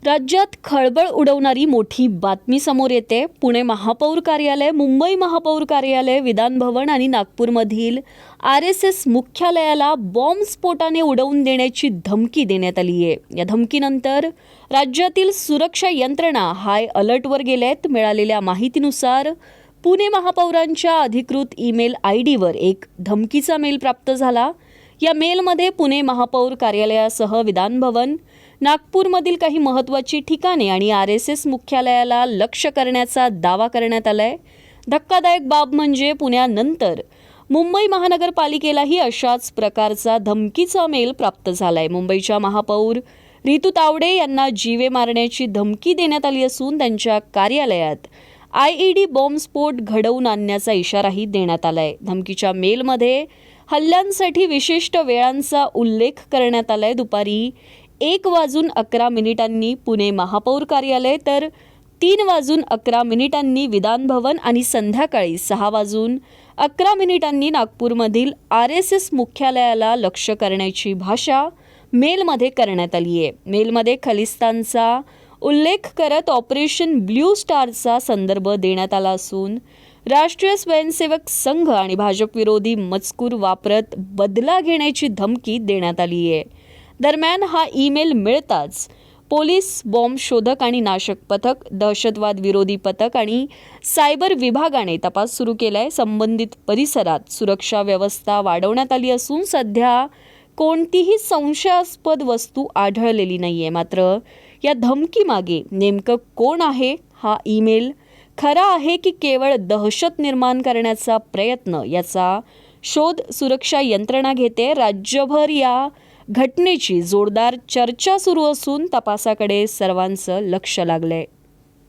राज्यात खळबळ उडवणारी मोठी बातमी समोर येते. पुणे महापौर कार्यालय, मुंबई महापौर कार्यालय, विधान भवन आणि नागपूरमधील RSS मुख्यालयाला बॉम्बस्फोटाने उडवून देण्याची धमकी देण्यात आली आहे. या धमकीनंतर राज्यातील सुरक्षा यंत्रणा हाय अलर्टवर गेलेत. मिळालेल्या माहितीनुसार पुणे महापौरांच्या अधिकृत ईमेल आयडीवर एक धमकीचा मेल प्राप्त झाला. या मेलमध्ये पुणे महापौर कार्यालयासह विधान भवन, नागपूरमधील काही महत्त्वाची ठिकाणे आणि RSS मुख्यालयाला लक्ष्य करण्याचा दावा करण्यात आलाय. धक्कादायक बाब म्हणजे पुण्यानंतर मुंबई महानगरपालिकेलाही अशाच प्रकारचा धमकीचा मेल प्राप्त झालाय. मुंबईच्या महापौर रितू तावडे यांना जीवे मारण्याची धमकी देण्यात आली असून त्यांच्या कार्यालयात IED बॉम्बस्फोट घडवून आणण्याचा इशाराही देण्यात आलाय. धमकीच्या मेलमध्ये हल्ल्यांसाठी विशिष्ट वेळांचा उल्लेख करण्यात आलाय. दुपारी 1:11 पुणे महापौर कार्यालय, तर 3:11 विधान भवन आणि संध्याकाळी 6:11 नागपूरमधील RSS मुख्यालयाला लक्ष्य करण्याची भाषा मेलमध्ये करण्यात आली आहे. मेलमध्ये खलिस्तानचा उल्लेख करत ऑपरेशन ब्ल्यू स्टारचा संदर्भ देण्यात आला असून राष्ट्रीय स्वयंसेवक संघ आणि भाजप विरोधी मजकूर वापरत बदला घेण्याची धमकी देण्यात आली आहे. दरम्यान हा ईमेल मिळताच पोलीस, बॉम्ब शोधक आणि नाशक पथक, दहशतवाद विरोधी पथक आणि सायबर विभागाने तपास सुरू केलाय. संबंधित परिसरात सुरक्षा व्यवस्था वाढवण्यात आली असून सध्या कोणतीही संशयास्पद वस्तू आढळलेली नाहीये. मात्र या धमकीमागे नेमकं कोण आहे? हा ईमेल खरा आहे की केवळ दहशत निर्माण करण्याचा प्रयत्न, याचा शोध सुरक्षा यंत्रणा घेते. राज्यभर या घटनेची जोरदार चर्चा सुरू असून तपासाकडे सर्वांचं लक्ष लागलंय.